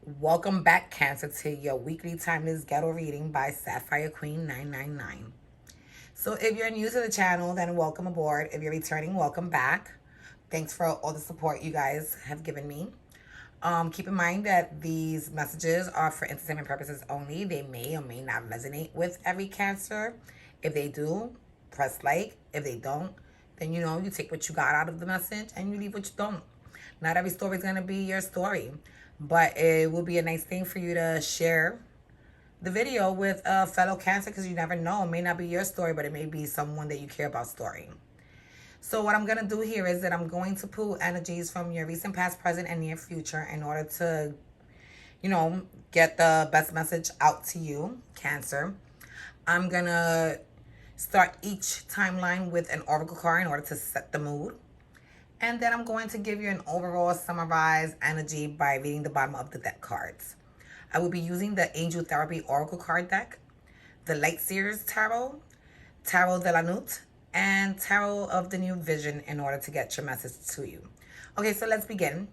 Welcome back, Cancer, to your weekly timeless ghetto reading by Sapphire Queen 999. So, if you're new to the channel, then welcome aboard. If you're returning, welcome back. Thanks for all the support you guys have given me. Keep in mind that these messages are for entertainment purposes only. They may or may not resonate with every Cancer. If they do, press like. If they don't, then you take what you got out of the message and you leave what you don't. Not every story is going to be your story, but it will be a nice thing for you to share the video with a fellow Cancer, because you never know. It may not be your story, but it may be someone that you care about story. So what I'm going to do here is that I'm going to pull energies from your recent, past, present, and near future in order to, get the best message out to you, Cancer. I'm going to start each timeline with an oracle card in order to set the mood. And then I'm going to give you an overall summarized energy by reading the bottom of the deck cards. I will be using the Angel Therapy Oracle card deck, the Light Seers Tarot, Tarot de la Nuit, and Tarot of the New Vision in order to get your message to you. Okay, so let's begin.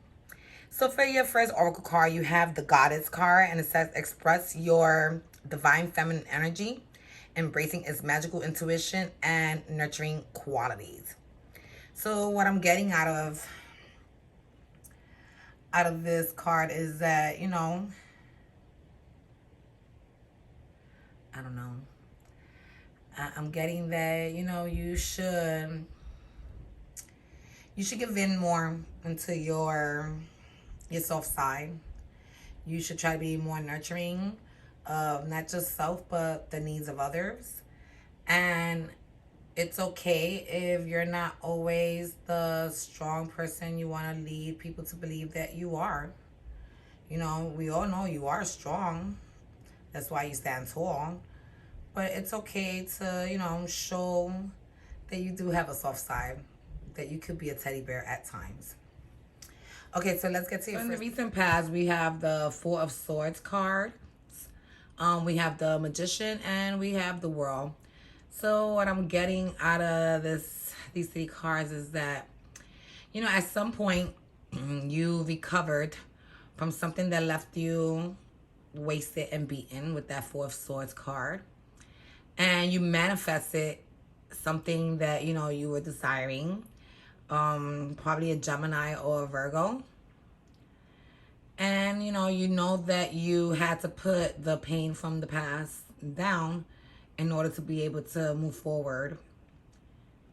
So for your first oracle card, you have the Goddess card, and it says express your divine feminine energy, embracing its magical intuition and nurturing qualities. So what I'm getting out of this card is that, I don't know. I'm getting that, you should give in more into your soft side. You should try to be more nurturing of not just self but the needs of others. And it's okay if you're not always the strong person you want to lead people to believe that you are. We all know you are strong. That's why you stand tall. But it's okay to, show that you do have a soft side, that you could be a teddy bear at times. Okay, so let's get to your In the recent past, we have the Four of Swords card. We have the Magician, and we have the World. So what I'm getting out of these three cards is that, at some point, you recovered from something that left you wasted and beaten with that Four of Swords card. And you manifested something that, you were desiring. Probably a Gemini or a Virgo. And, you know that you had to put the pain from the past down in order to be able to move forward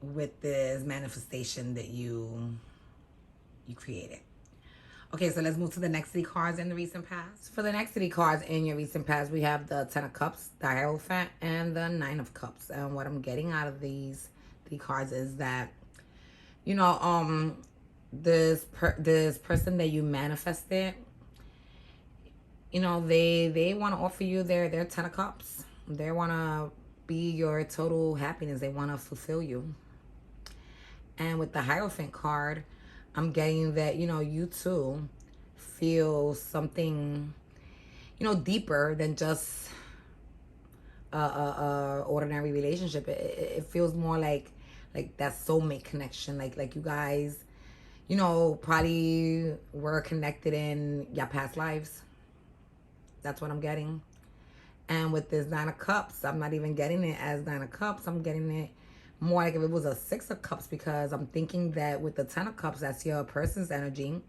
with this manifestation that you created. Okay, so let's move to the next three cards in the recent past. For the next three cards in your recent past, we have the Ten of Cups, the Hierophant, and the Nine of Cups. And what I'm getting out of these three cards is that, this person that you manifested, they want to offer you their Ten of Cups. They want to be your total happiness. They want to fulfill you. And with the Hierophant card, I'm getting that, you too feel something, deeper than just a ordinary relationship. It feels more like that soulmate connection. Like you guys, probably were connected in your past lives. That's what I'm getting. And with this Nine of Cups, I'm not even getting it as Nine of Cups. I'm getting it more like if it was a Six of Cups, because I'm thinking that with the Ten of Cups, that's your person's energy.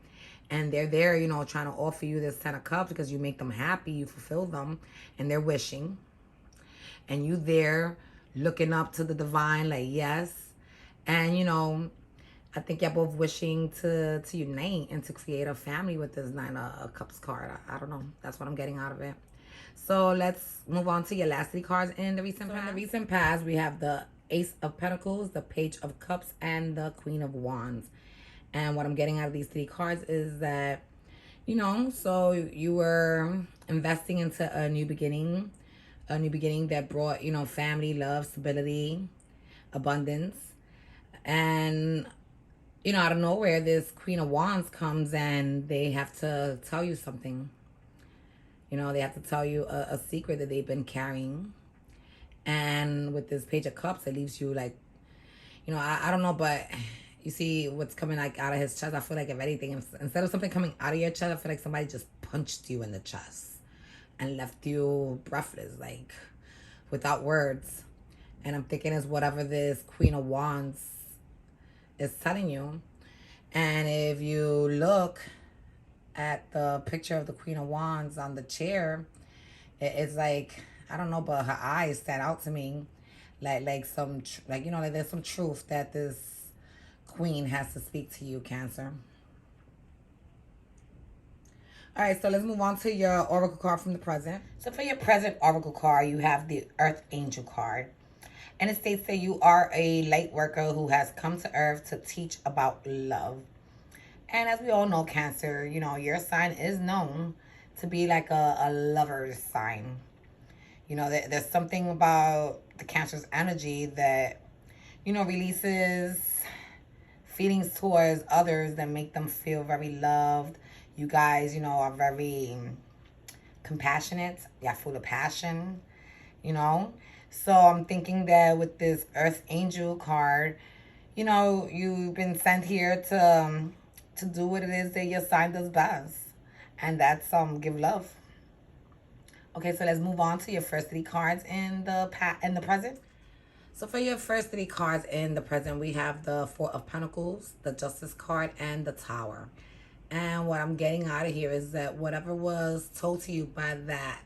And they're there, trying to offer you this Ten of Cups because you make them happy, you fulfill them, and they're wishing. And you there looking up to the divine, like, yes. And, I think you're both wishing to unite and to create a family with this Nine of Cups card. I don't know. That's what I'm getting out of it. So let's move on to your last three cards in the recent past. In the recent past, we have the Ace of Pentacles, the Page of Cups, and the Queen of Wands. And what I'm getting out of these three cards is that, so you were investing into a new beginning that brought, family, love, stability, abundance. And, out of nowhere, this Queen of Wands comes and they have to tell you something. They have to tell you a secret that they've been carrying. And with this Page of Cups, it leaves you like, I don't know, but you see what's coming like out of his chest. I feel like if anything, instead of something coming out of your chest, I feel like somebody just punched you in the chest and left you breathless, like without words. And I'm thinking it's whatever this Queen of Wands is telling you. And if you look at the picture of the Queen of Wands on the chair, it's like, I don't know, but her eyes stand out to me. Like some, like, you know, like there's some truth that this queen has to speak to you, Cancer. All right, so let's move on to your oracle card from the present. So for your present oracle card, you have the Earth Angel card. And it states that you are a light worker who has come to Earth to teach about love. And as we all know, Cancer, you know, your sign is known to be like a lover's sign. You know, there's something about the Cancer's energy that, you know, releases feelings towards others that make them feel very loved. You guys, you know, are very compassionate. You're full of passion, you know. So I'm thinking that with this Earth Angel card, you know, you've been sent here to do what it is that your sign does best. And that's give love. Okay, so let's move on to your first three cards in the present. So for your first three cards in the present, we have the Four of Pentacles, the Justice card, and the Tower. And what I'm getting out of here is that whatever was told to you by that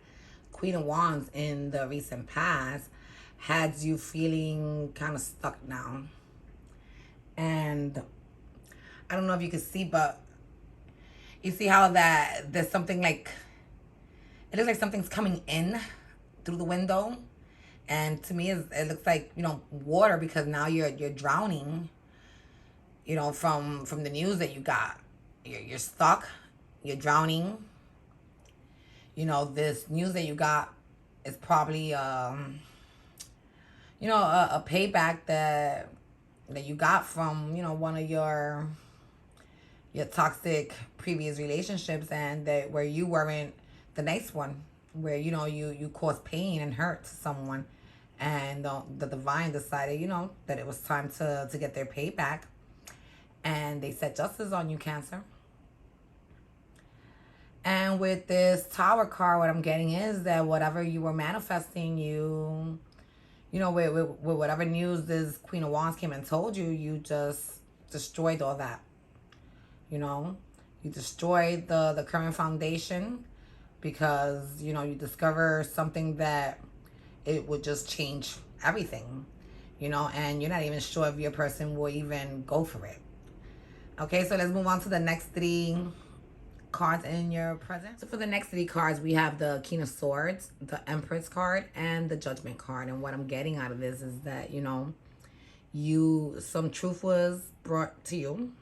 Queen of Wands in the recent past had you feeling kind of stuck now. And I don't know if you can see, but you see how that there's something like, it looks like something's coming in through the window. And to me, it looks like, you know, water, because now you're drowning, you know, from the news that you got. You're stuck. You're drowning. You know, this news that you got is probably, you know, a payback that you got from, you know, one of your toxic previous relationships, and that where you weren't the nice one, where, you know, you caused pain and hurt to someone, and the divine decided, you know, that it was time to get their payback, and they set justice on you, Cancer. And with this Tower card, what I'm getting is that whatever you were manifesting, you know, with whatever news this Queen of Wands came and told you, you just destroyed all that. You know, you destroyed the current foundation, because, you know, you discover something that it would just change everything, you know, and you're not even sure if your person will even go for it. Okay, so let's move on to the next three cards in your present. So for the next three cards, we have the King of Swords, the Empress card, and the Judgment card. And what I'm getting out of this is that, you know, some truth was brought to you.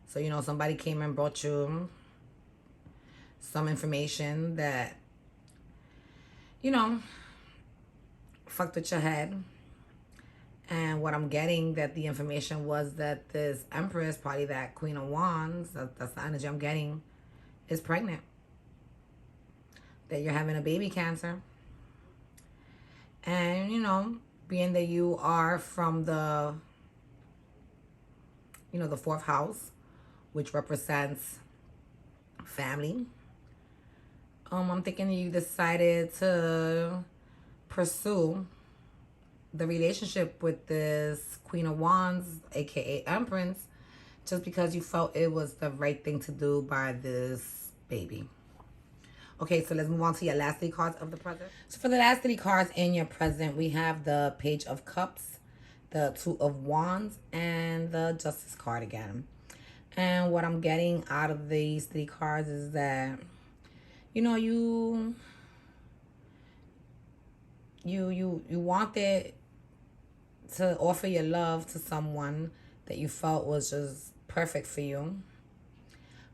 So, you know, somebody came and brought you some information that, you know, fucked with your head. And what I'm getting, that the information was that this Empress, probably that Queen of Wands, that's the energy I'm getting, is pregnant. That you're having a baby, Cancer. And, you know, being that you are from the, you know, the fourth house, which represents family, I'm thinking you decided to pursue the relationship with this Queen of Wands, aka Empress, just because you felt it was the right thing to do by this baby. Okay, so let's move on to your last three cards of the present. So for the last three cards in your present, we have the Page of Cups, the Two of Wands, and the Justice card again. And what I'm getting out of these three cards is that, you know, you wanted to offer your love to someone that you felt was just perfect for you.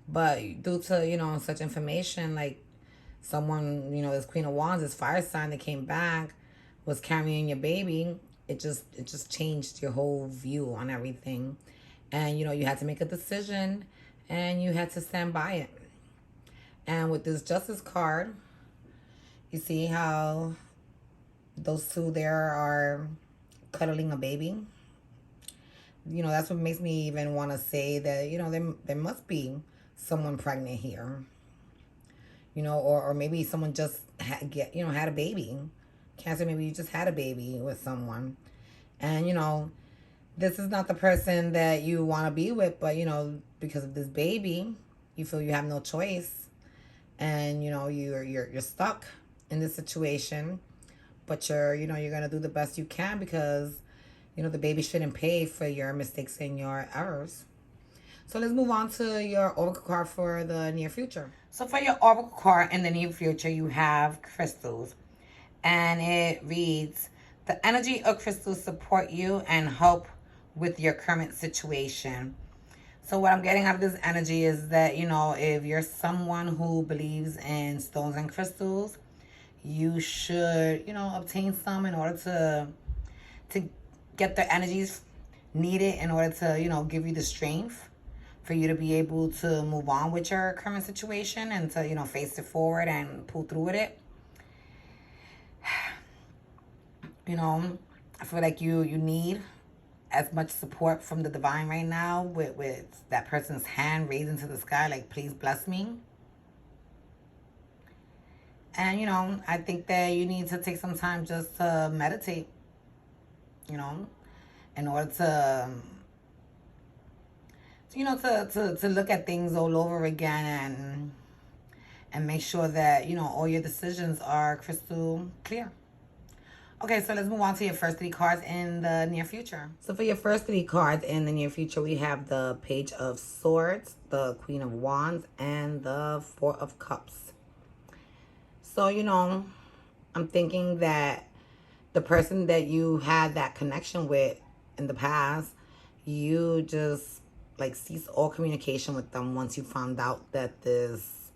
But due to, you know, such information, like someone, you know, this Queen of Wands, this fire sign that came back, was carrying your baby, it just changed your whole view on everything. And, you know, you had to make a decision, and you had to stand by it. And with this Justice card, you see how those two there are cuddling a baby. You know, that's what makes me even want to say that, you know, there must be someone pregnant here. or maybe someone just had a baby. Cancer, maybe you just had a baby with someone. And, this is not the person that you want to be with, but, because of this baby, you feel you have no choice. And, you're stuck in this situation, but you're going to do the best you can because, the baby shouldn't pay for your mistakes and your errors. So let's move on to your oracle card for the near future. So for your oracle card in the near future, you have crystals. And it reads, the energy of crystals support you and help with your current situation. So what I'm getting out of this energy is that, if you're someone who believes in stones and crystals, you should, obtain some in order to get the energies needed in order to, give you the strength for you to be able to move on with your current situation and to, face it forward and pull through with it. I feel like you need as much support from the divine right now with that person's hand raising to the sky, like, please bless me. And, I think that you need to take some time just to meditate, in order to look at things all over again and make sure that, all your decisions are crystal clear. Okay, so let's move on to your first 3 cards in the near future. So for your first 3 cards in the near future, we have the Page of Swords, the Queen of Wands, and the 4 of Cups. So, I'm thinking that the person that you had that connection with in the past, you just cease all communication with them once you found out that this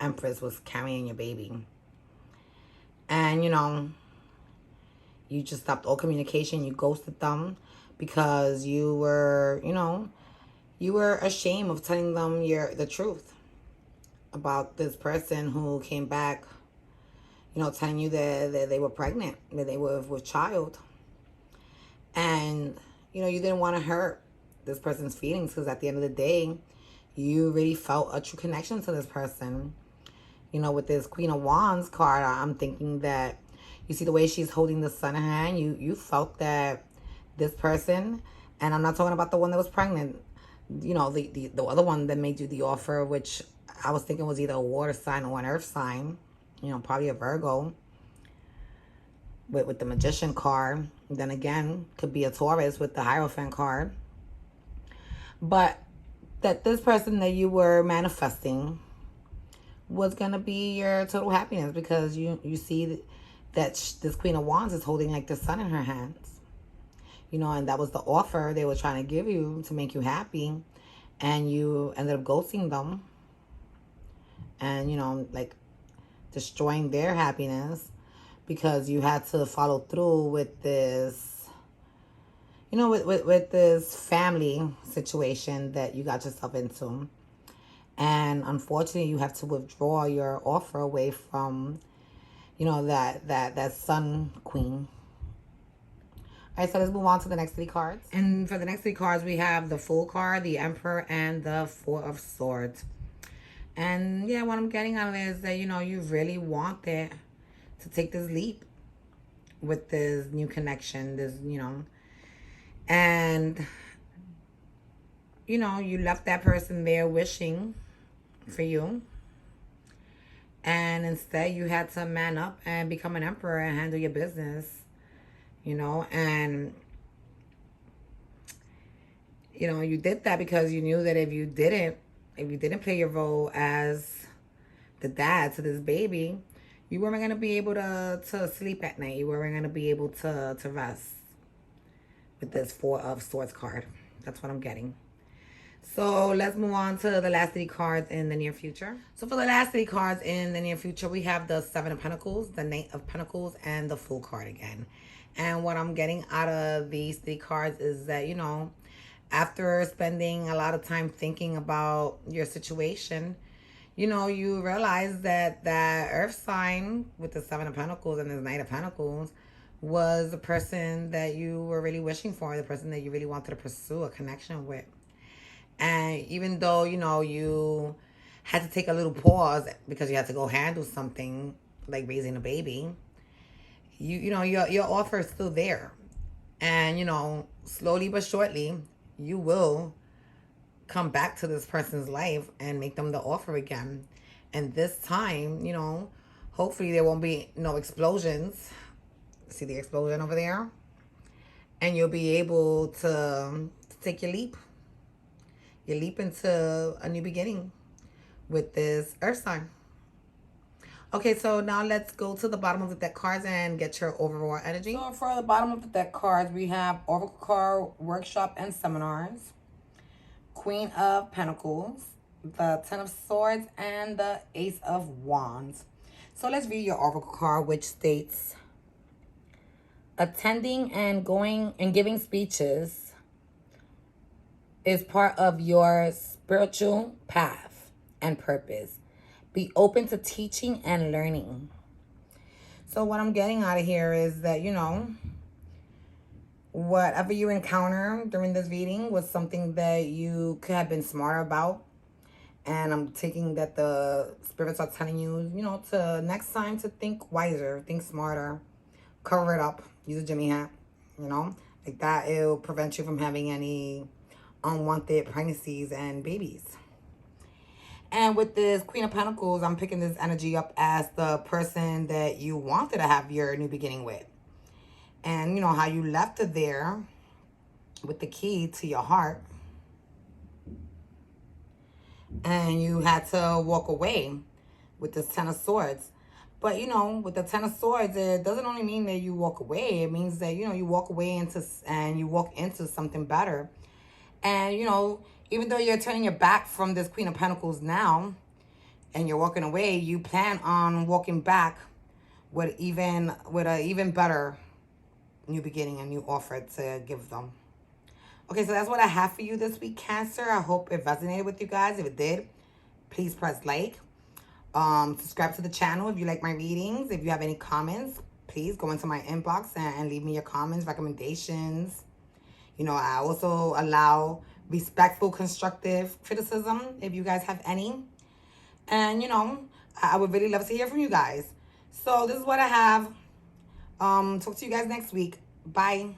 Empress was carrying your baby. And, you just stopped all communication. You ghosted them because you were ashamed of telling them the truth about this person who came back, telling you that they were pregnant, that they were with child. And, you didn't want to hurt this person's feelings because at the end of the day, you really felt a true connection to this person. With this Queen of Wands card, I'm thinking that you see the way she's holding the sun in her hand. You felt that this person, and I'm not talking about the one that was pregnant, the other one that made you the offer, which I was thinking was either a water sign or an earth sign, probably a Virgo with the Magician card. Then again, could be a Taurus with the Hierophant card. But that this person that you were manifesting was going to be your total happiness because you see that this Queen of Wands is holding the sun in her hands. And that was the offer they were trying to give you to make you happy. And you ended up ghosting them. And, destroying their happiness because you had to follow through with this, with this family situation that you got yourself into. And unfortunately, you have to withdraw your offer away from, that Sun Queen. All right, so let's move on to the next 3 cards. And for the next 3 cards, we have the Fool card, the Emperor, and the 4 of Swords. And yeah, what I'm getting out of it is that, you really wanted to take this leap with this new connection, and, you left that person there wishing for you. And instead, you had to man up and become an emperor and handle your business, and, you did that because you knew that if you didn't play your role as the dad to this baby, you weren't going to be able to sleep at night. You weren't going to be able to rest with this 4 of Swords card. That's what I'm getting. So let's move on to the last 3 cards in the near future. So for the last 3 cards in the near future, we have the 7 of Pentacles, the Knight of Pentacles, and the Fool card again. And what I'm getting out of these 3 cards is that, after spending a lot of time thinking about your situation, you realize that that earth sign with the 7 of Pentacles and the Knight of Pentacles was the person that you were really wishing for, the person that you really wanted to pursue a connection with. And even though, you had to take a little pause because you had to go handle something like raising a baby, you know your offer is still there. And slowly but surely, you will come back to this person's life and make them the offer again. And this time, hopefully there won't be no explosions. See the explosion over there? And you'll be able to take your leap. You leap into a new beginning with this earth sign. Okay, so now let's go to the bottom of the deck cards and get your overall energy. So for the bottom of the deck cards, we have Oracle Card Workshop and Seminars, Queen of Pentacles, the Ten of Swords, and the Ace of Wands. So let's read your Oracle card, which states, attending and going and giving speeches is part of your spiritual path and purpose. Be open to teaching and learning. So what I'm getting out of here is that, whatever you encounter during this reading was something that you could have been smarter about. And I'm taking that the spirits are telling you, to next time to think wiser, think smarter, cover it up, use a Jimmy hat, like that. It'll prevent you from having any unwanted pregnancies and babies. And with this Queen of Pentacles, I'm picking this energy up as the person that you wanted to have your new beginning with. And how you left it there with the key to your heart. And you had to walk away with this Ten of Swords. But, with the Ten of Swords, it doesn't only mean that you walk away. It means that, you walk away and you walk into something better. And, even though you're turning your back from this Queen of Pentacles now and you're walking away, you plan on walking back with a even better new beginning, a new offer to give them. Okay, so that's what I have for you this week, Cancer. I hope it resonated with you guys. If it did, please press like. Subscribe to the channel if you like my readings. If you have any comments, please go into my inbox and leave me your comments, recommendations. I also allow respectful, constructive criticism if you guys have any. And, I would really love to hear from you guys. So this is what I have. Talk to you guys next week. Bye.